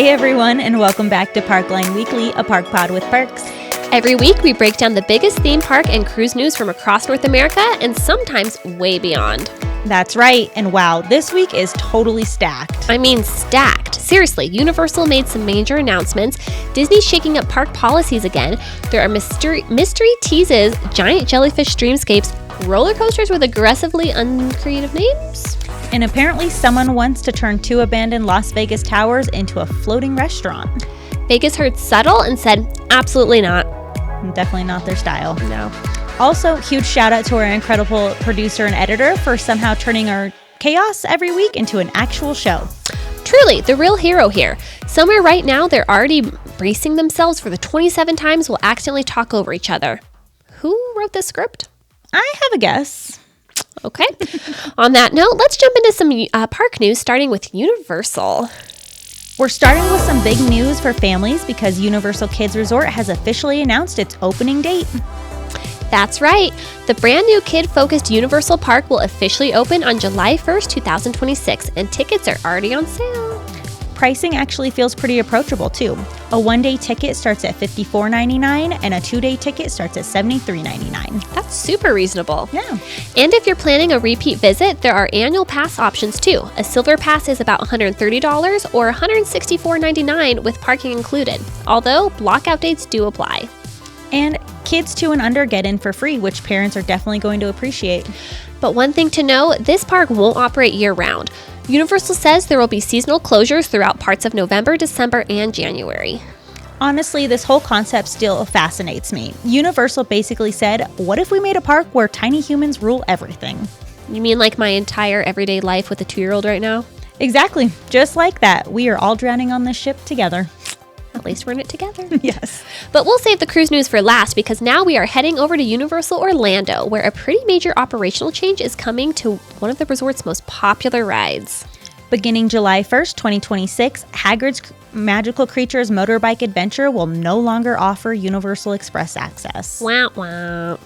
Hey everyone, and welcome back to Parkline Weekly, a park pod with perks. Every week, we break down the biggest theme park and cruise news from across North America and sometimes way beyond. That's right, and wow, this week is totally stacked. I mean, stacked. Seriously, Universal made some major announcements. Disney's shaking up park policies again. There are mystery teases, giant jellyfish dreamscapes, roller coasters with aggressively uncreative names. And apparently someone wants to turn 2 abandoned Las Vegas towers into a floating restaurant. Vegas heard subtle and said, absolutely not. Definitely not their style. No. Also, huge shout out to our incredible producer and editor for somehow turning our chaos every week into an actual show. Truly, the real hero here. Somewhere right now, they're already bracing themselves for the 27 times we'll accidentally talk over each other. Who wrote this script? I have a guess. Okay. On that note, let's jump into some park news, starting with Universal. We're starting with some big news for families because Universal Kids Resort has officially announced its opening date. That's right. The brand new kid-focused Universal Park will officially open on July 1st, 2026, and tickets are already on sale. Pricing actually feels pretty approachable too. A one-day ticket starts at $54.99 and a 2-day ticket starts at $73.99. That's super reasonable. Yeah. And if you're planning a repeat visit, there are annual pass options too. A silver pass is about $130 or $164.99 with parking included, although blockout dates do apply. And kids 2 and under get in for free, which parents are definitely going to appreciate. But one thing to know, this park won't operate year-round. Universal says there will be seasonal closures throughout parts of November, December, and January. Honestly, this whole concept still fascinates me. Universal basically said, what if we made a park where tiny humans rule everything? You mean like my entire everyday life with a 2-year-old right now? Exactly. Just like that. We are all drowning on this ship together. At least we're in it together. Yes. But we'll save the cruise news for last because now we are heading over to Universal Orlando, where a pretty major operational change is coming to one of the resort's most popular rides. Beginning July 1st, 2026, Hagrid's Magical Creatures Motorbike Adventure will no longer offer Universal Express access. Wow, wow.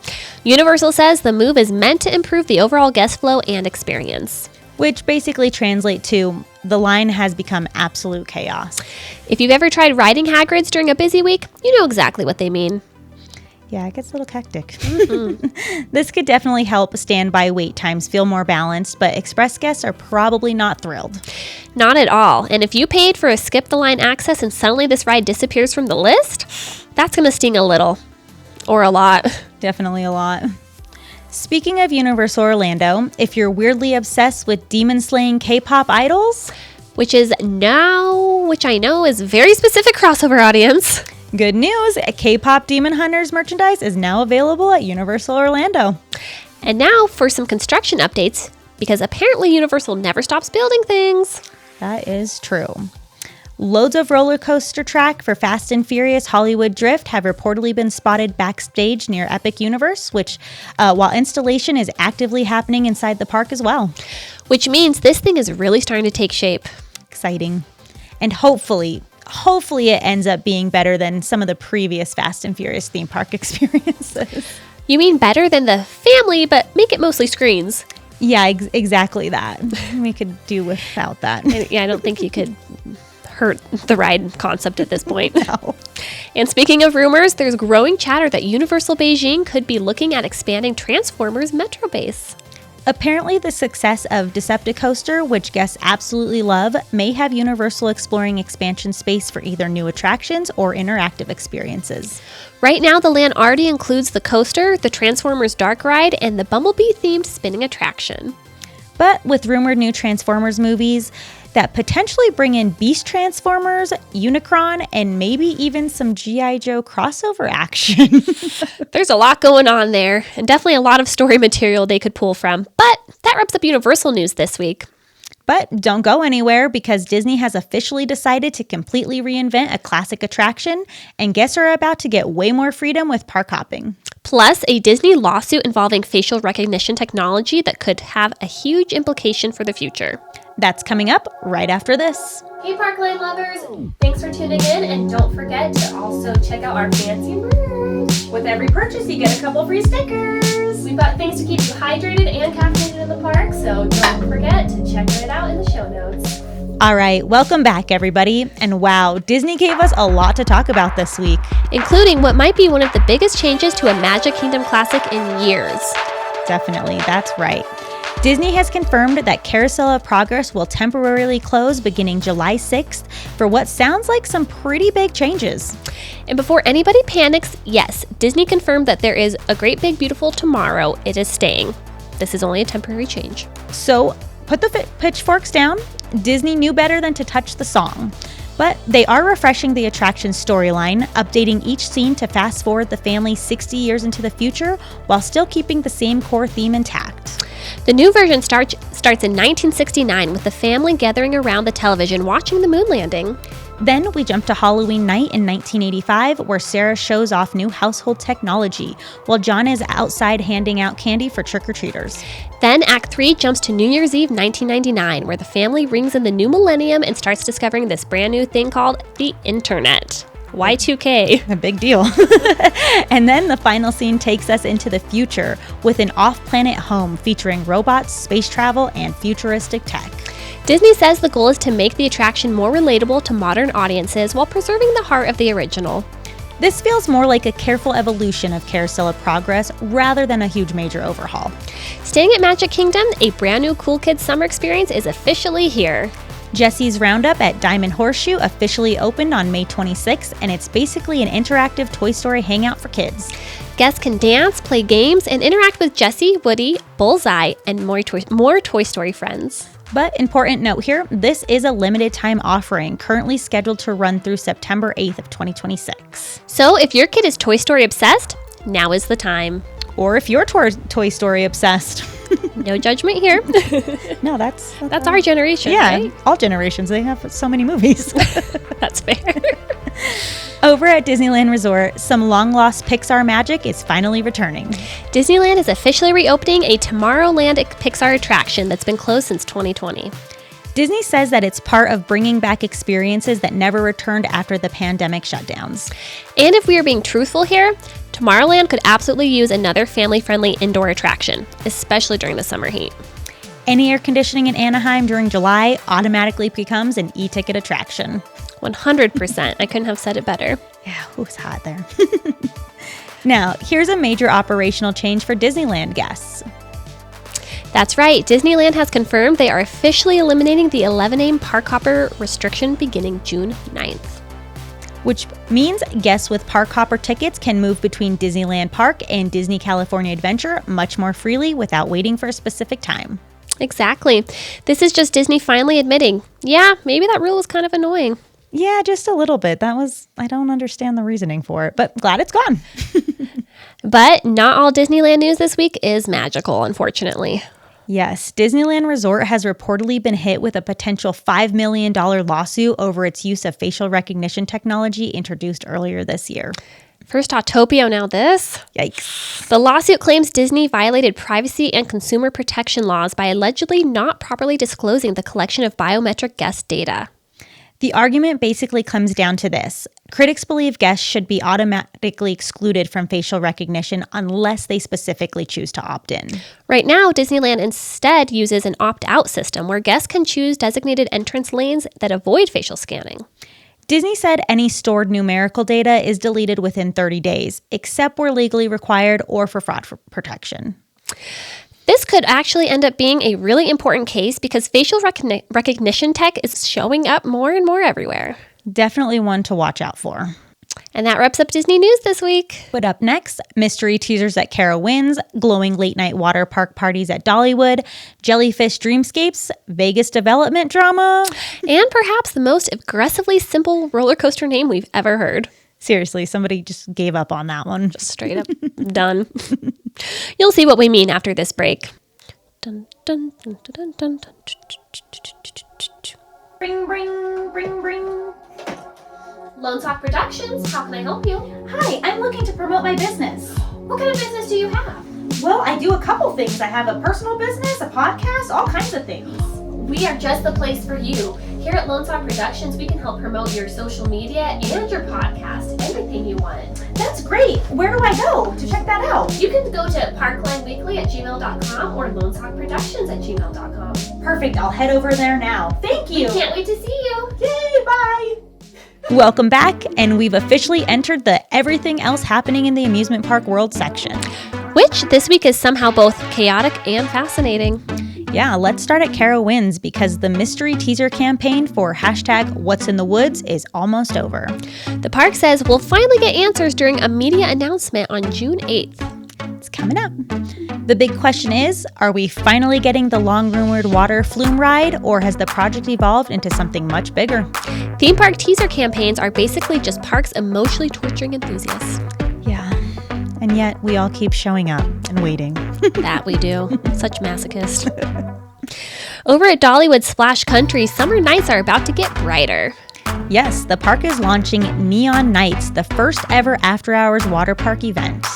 Universal says the move is meant to improve the overall guest flow and experience. Which basically translates to, the line has become absolute chaos. If you've ever tried riding Hagrid's during a busy week, you know exactly what they mean. Yeah, it gets a little hectic. Mm-hmm. This could definitely help standby wait times feel more balanced, but express guests are probably not thrilled. Not at all. And if you paid for a skip-the-line access and suddenly this ride disappears from the list, that's going to sting a little. Or a lot. Definitely a lot. Speaking of Universal Orlando, if you're weirdly obsessed with demon-slaying K-pop idols, which I know is a very specific crossover audience. Good news, K-pop Demon Hunters merchandise is now available at Universal Orlando. And now for some construction updates, because apparently Universal never stops building things. That is true. Loads of roller coaster track for Fast and Furious Hollywood Drift have reportedly been spotted backstage near Epic Universe, which, while installation is actively happening inside the park as well. Which means this thing is really starting to take shape. Exciting. And hopefully it ends up being better than some of the previous Fast and Furious theme park experiences. You mean better than the family, but make it mostly screens? Yeah, exactly that. We could do without that. Yeah, I don't think you could hurt the ride concept at this point. No. And speaking of rumors, there's growing chatter that Universal Beijing could be looking at expanding Transformers Metrobase. Apparently, the success of Decepticoaster, which guests absolutely love, may have Universal exploring expansion space for either new attractions or interactive experiences. Right now, the land already includes the coaster, the Transformers Dark Ride, and the Bumblebee-themed spinning attraction. But with rumored new Transformers movies that potentially bring in Beast Transformers, Unicron, and maybe even some G.I. Joe crossover action. There's a lot going on there, and definitely a lot of story material they could pull from. But that wraps up Universal news this week. But don't go anywhere because Disney has officially decided to completely reinvent a classic attraction, and guests are about to get way more freedom with park hopping. Plus, a Disney lawsuit involving facial recognition technology that could have a huge implication for the future. That's coming up right after this. Hey Parkline lovers, thanks for tuning in, and don't forget to also check out our fancy merch. With every purchase, you get a couple free stickers. We've got things to keep you hydrated and caffeinated in the park, so don't forget to check it out in the show notes. All right, welcome back, everybody. And wow, Disney gave us a lot to talk about this week, including what might be one of the biggest changes to a Magic Kingdom classic in years. Definitely, that's right. Disney has confirmed that Carousel of Progress will temporarily close beginning July 6th for what sounds like some pretty big changes. And before anybody panics, yes, Disney confirmed that there is a Great Big Beautiful Tomorrow. It is staying. This is only a temporary change. So put the pitchforks down. Disney knew better than to touch the song. But they are refreshing the attraction's storyline, updating each scene to fast forward the family 60 years into the future while still keeping the same core theme intact. The new version starts in 1969 with the family gathering around the television watching the moon landing. Then we jump to Halloween night in 1985, where Sarah shows off new household technology, while John is outside handing out candy for trick-or-treaters. Then Act 3 jumps to New Year's Eve 1999, where the family rings in the new millennium and starts discovering this brand new thing called the Internet. Y2K. A big deal. And then the final scene takes us into the future with an off-planet home featuring robots, space travel, and futuristic tech. Disney says the goal is to make the attraction more relatable to modern audiences while preserving the heart of the original. This feels more like a careful evolution of Carousel of Progress rather than a huge major overhaul. Staying at Magic Kingdom, a brand new Cool Kids summer experience is officially here. Jessie's Roundup at Diamond Horseshoe officially opened on May 26th, and it's basically an interactive Toy Story hangout for kids. Guests can dance, play games, and interact with Jessie, Woody, Bullseye, and more Toy Story friends. But important note here, this is a limited time offering currently scheduled to run through September 8th of 2026. So if your kid is Toy Story obsessed, now is the time. Or if you're Toy Story obsessed. No judgment here. No, that's our generation, yeah, right? All generations. They have so many movies. That's fair. Over at Disneyland Resort, some long-lost Pixar magic is finally returning. Disneyland is officially reopening a Tomorrowland Pixar attraction that's been closed since 2020. Disney says that it's part of bringing back experiences that never returned after the pandemic shutdowns. And if we are being truthful here, Tomorrowland could absolutely use another family-friendly indoor attraction, especially during the summer heat. Any air conditioning in Anaheim during July automatically becomes an e-ticket attraction. 100%. I couldn't have said it better. Yeah, it was hot there. Now, here's a major operational change for Disneyland guests. That's right. Disneyland has confirmed they are officially eliminating the 11 a.m. park hopper restriction beginning June 9th. Which means guests with park hopper tickets can move between Disneyland Park and Disney California Adventure much more freely without waiting for a specific time. Exactly. This is just Disney finally admitting, yeah, maybe that rule was kind of annoying. Yeah, just a little bit. I don't understand the reasoning for it, but glad it's gone. But not all Disneyland news this week is magical, unfortunately. Yes, Disneyland Resort has reportedly been hit with a potential $5 million lawsuit over its use of facial recognition technology introduced earlier this year. First Autopio, now this. Yikes. The lawsuit claims Disney violated privacy and consumer protection laws by allegedly not properly disclosing the collection of biometric guest data. The argument basically comes down to this. Critics believe guests should be automatically excluded from facial recognition unless they specifically choose to opt in. Right now, Disneyland instead uses an opt-out system where guests can choose designated entrance lanes that avoid facial scanning. Disney said any stored numerical data is deleted within 30 days, except where legally required or for fraud protection. This could actually end up being a really important case because facial recognition tech is showing up more and more everywhere. Definitely one to watch out for. And that wraps up Disney news this week. But up next, mystery teasers at Carowinds, glowing late-night water park parties at Dollywood, jellyfish dreamscapes, Vegas development drama, and perhaps the most aggressively simple roller coaster name we've ever heard. Seriously, somebody just gave up on that one. Just straight up done. You'll see what we mean after this break. Dun, dun, dun, dun, dun, dun. Bring, bring, bring, bring. Lone Sock Productions, how can I help you? Hi, I'm looking to promote my business. What kind of business do you have? Well, I do a couple things. I have a personal business, a podcast, all kinds of things. We are just the place for you. Here at Lone Star Productions, we can help promote your social media and your podcast, anything you want. That's great. Where do I go to check that out? You can go to parklineweekly@gmail.com or lonetalkproductions@gmail.com. Perfect. I'll head over there now. Thank you. Can't wait to see you. Yay, bye. Welcome back, and we've officially entered the everything else happening in the amusement park world section. Which this week is somehow both chaotic and fascinating. Yeah, let's start at Carowinds because the mystery teaser campaign for #What'sInTheWoods is almost over. The park says we'll finally get answers during a media announcement on June 8th. It's coming up. The big question is, are we finally getting the long-rumored water flume ride, or has the project evolved into something much bigger? Theme park teaser campaigns are basically just parks emotionally torturing enthusiasts. Yeah, and yet we all keep showing up and waiting. That we do. Such masochists. Over at Dollywood Splash Country, summer nights are about to get brighter. Yes, the park is launching Neon Nights, the first ever after-hours water park event.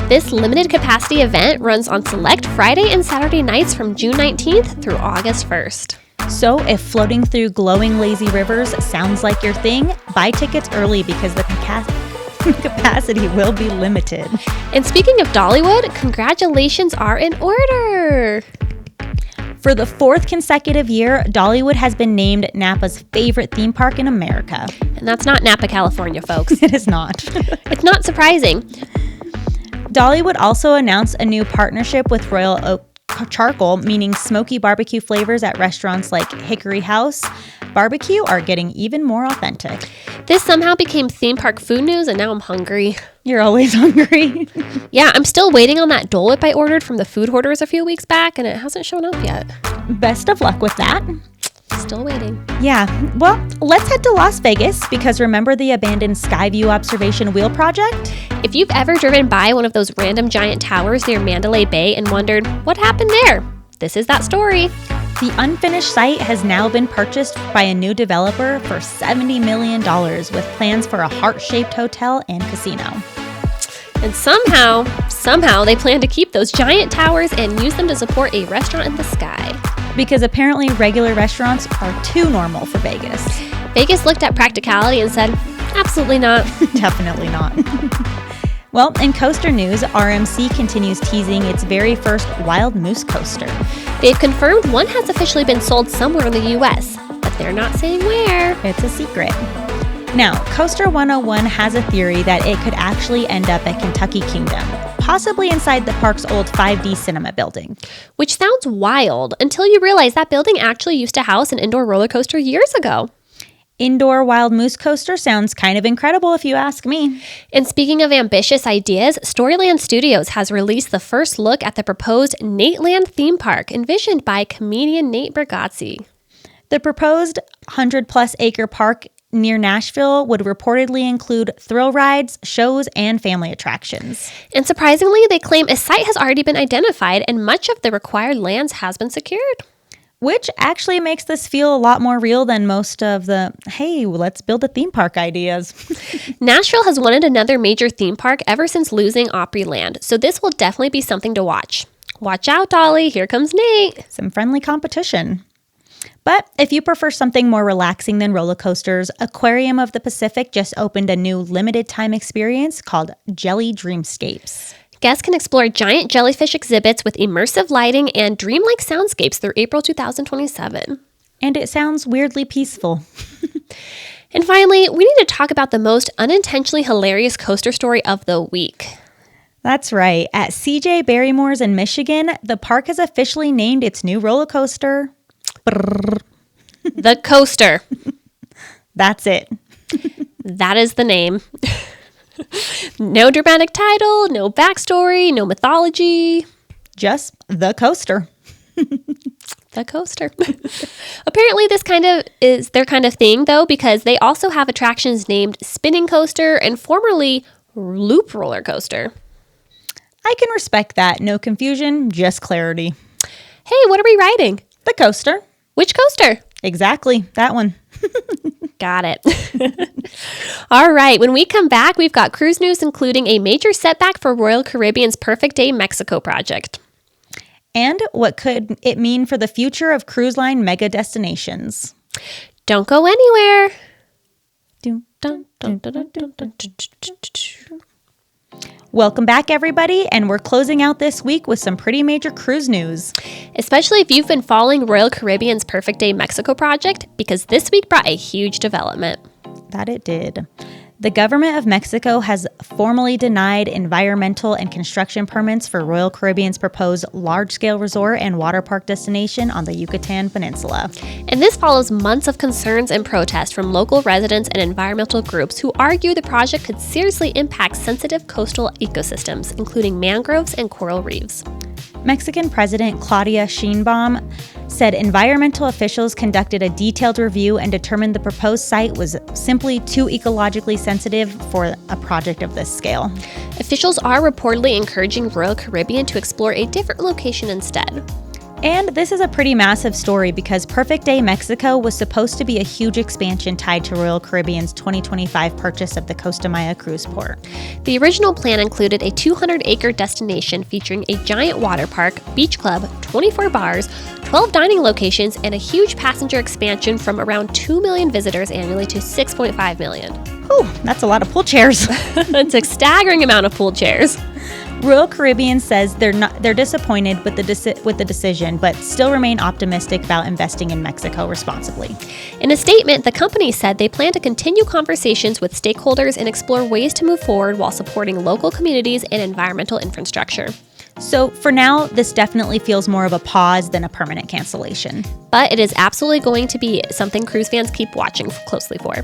This limited capacity event runs on select Friday and Saturday nights from June 19th through August 1st. So if floating through glowing lazy rivers sounds like your thing, buy tickets early because the capacity will be limited. And speaking of Dollywood, congratulations are in order. For the 4th consecutive year, Dollywood has been named Napa's favorite theme park in America. And that's not Napa, California, folks. It is not. It's not surprising. Dollywood also announced a new partnership with Royal Oak Charcoal, meaning smoky barbecue flavors at restaurants like Hickory House Barbecue are getting even more authentic. This somehow became theme park food news, and now I'm hungry. You're always hungry. Yeah, I'm still waiting on that Dole Whip I ordered from the food hoarders a few weeks back, and it hasn't shown up yet. Best of luck with that. Still waiting. Yeah, well, let's head to Las Vegas because remember the abandoned Skyview Observation Wheel project? If you've ever driven by one of those random giant towers near Mandalay Bay and wondered, what happened there? This is that story. The unfinished site has now been purchased by a new developer for $70 million with plans for a heart-shaped hotel and casino. And somehow they plan to keep those giant towers and use them to support a restaurant in the sky. Because apparently regular restaurants are too normal for Vegas. Vegas looked at practicality and said, absolutely not. Definitely not. Well, in coaster news, RMC continues teasing its very first Wild Moose coaster. They've confirmed one has officially been sold somewhere in the U.S., but they're not saying where. It's a secret. Now, Coaster 101 has a theory that it could actually end up at Kentucky Kingdom, possibly inside the park's old 5D cinema building. Which sounds wild until you realize that building actually used to house an indoor roller coaster years ago. Indoor Wild Moose coaster sounds kind of incredible if you ask me. And speaking of ambitious ideas, Storyland Studios has released the first look at the proposed Nateland theme park envisioned by comedian Nate Bargatze. The proposed 100-plus acre park near Nashville would reportedly include thrill rides, shows, and family attractions. And surprisingly, they claim a site has already been identified and much of the required lands has been secured. Which actually makes this feel a lot more real than most of the, hey, let's build a theme park ideas. Nashville has wanted another major theme park ever since losing Opryland, so this will definitely be something to watch. Watch out, Dolly, here comes Nate. Some friendly competition. But if you prefer something more relaxing than roller coasters, Aquarium of the Pacific just opened a new limited time experience called Jelly Dreamscapes. Guests can explore giant jellyfish exhibits with immersive lighting and dreamlike soundscapes through April 2027. And it sounds weirdly peaceful. And finally, we need to talk about the most unintentionally hilarious coaster story of the week. That's right. At CJ Barrymore's in Michigan, the park has officially named its new roller coaster The Coaster. That's it. That is the name. No dramatic title, no backstory, no mythology. Just the coaster. The coaster. Apparently this kind of is their kind of thing, though, because they also have attractions named Spinning Coaster and formerly Loop Roller Coaster. I can respect that. No confusion, just clarity. Hey, what are we riding? The coaster. Which coaster? Exactly, that one. Got it. All right, when we come back, we've got cruise news, including a major setback for Royal Caribbean's Perfect Day Mexico project. And what could it mean for the future of cruise line mega destinations? Don't go anywhere. Welcome back, everybody, and we're closing out this week with some pretty major cruise news. Especially if you've been following Royal Caribbean's Perfect Day Mexico project, because this week brought a huge development. That it did. The government of Mexico has formally denied environmental and construction permits for Royal Caribbean's proposed large-scale resort and water park destination on the Yucatan Peninsula. And this follows months of concerns and protests from local residents and environmental groups who argue the project could seriously impact sensitive coastal ecosystems, including mangroves and coral reefs. Mexican President Claudia Sheinbaum said environmental officials conducted a detailed review and determined the proposed site was simply too ecologically sensitive for a project of this scale. Officials are reportedly encouraging Royal Caribbean to explore a different location instead. And this is a pretty massive story because Perfect Day Mexico was supposed to be a huge expansion tied to Royal Caribbean's 2025 purchase of the Costa Maya cruise port. The original plan included a 200-acre destination featuring a giant water park, beach club, 24 bars, 12 dining locations, and a huge passenger expansion from around 2 million visitors annually to 6.5 million. Whew, that's a lot of pool chairs. That's a staggering amount of pool chairs. Royal Caribbean says they're disappointed with the decision, but still remain optimistic about investing in Mexico responsibly. In a statement, the company said they plan to continue conversations with stakeholders and explore ways to move forward while supporting local communities and environmental infrastructure. So for now, this definitely feels more of a pause than a permanent cancellation. But it is absolutely going to be something cruise fans keep watching closely for.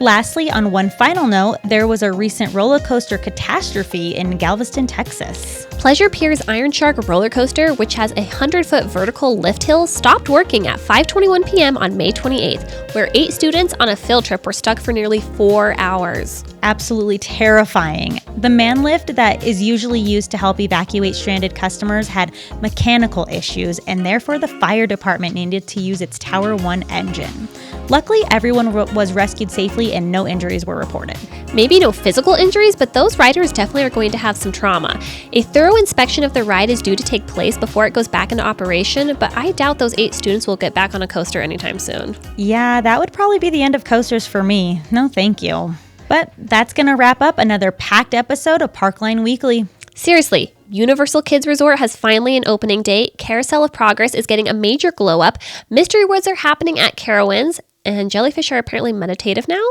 Lastly, on one final note, there was a recent roller coaster catastrophe in Galveston, Texas. Pleasure Pier's Iron Shark roller coaster, which has a 100-foot vertical lift hill, stopped working at 5:21 p.m. on May 28th, where 8 students on a field trip were stuck for nearly 4 hours. Absolutely terrifying. The man lift that is usually used to help evacuate stranded customers had mechanical issues, and therefore the fire department needed to use its Tower 1 engine. Luckily, everyone was rescued safely and no injuries were reported. Maybe no physical injuries, but those riders definitely are going to have some trauma. A thorough inspection of the ride is due to take place before it goes back into operation, but I doubt those 8 students will get back on a coaster anytime soon. Yeah, that would probably be the end of coasters for me. No, thank you. But that's going to wrap up another packed episode of Parkline Weekly. Seriously, Universal Kids Resort has finally an opening date. Carousel of Progress is getting a major glow up. Mystery Woods are happening at Carowinds, and jellyfish are apparently meditative now.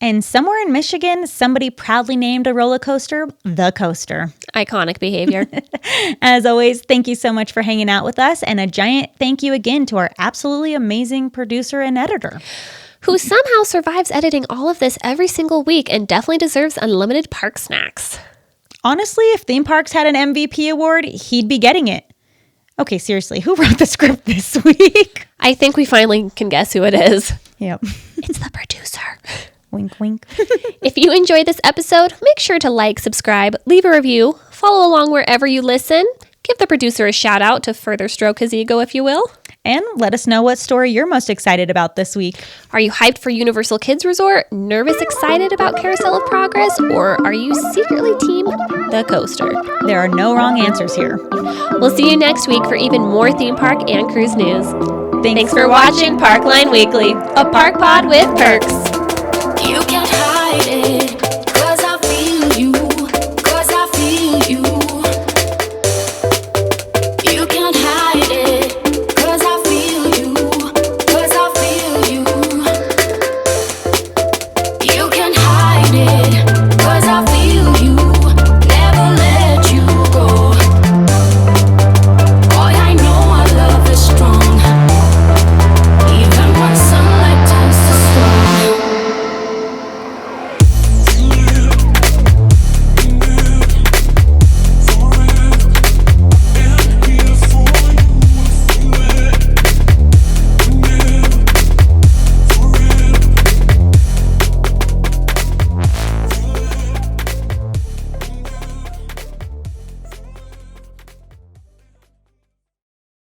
And somewhere in Michigan, somebody proudly named a roller coaster The Coaster. Iconic behavior. As always, thank you so much for hanging out with us, and a giant thank you again to our absolutely amazing producer and editor, who somehow survives editing all of this every single week and definitely deserves unlimited park snacks. Honestly, if theme parks had an MVP award, he'd be getting it. Okay, seriously, who wrote the script this week? I think we finally can guess who it is. Yep. It's the producer. Wink, wink. If you enjoyed this episode, make sure to like, subscribe, leave a review, follow along wherever you listen, give the producer a shout out to further stroke his ego, if you will. And let us know what story you're most excited about this week. Are you hyped for Universal Kids Resort, nervous excited about Carousel of Progress, or are you secretly team The Coaster? There are no wrong answers here. We'll see you next week for even more theme park and cruise news. Thanks for watching Parkline Weekly, a park pod with perks. You can't hide it, 'cause I feel you, 'cause I feel you. You can't hide it, 'cause I feel you, 'cause I feel you. You can't hide it.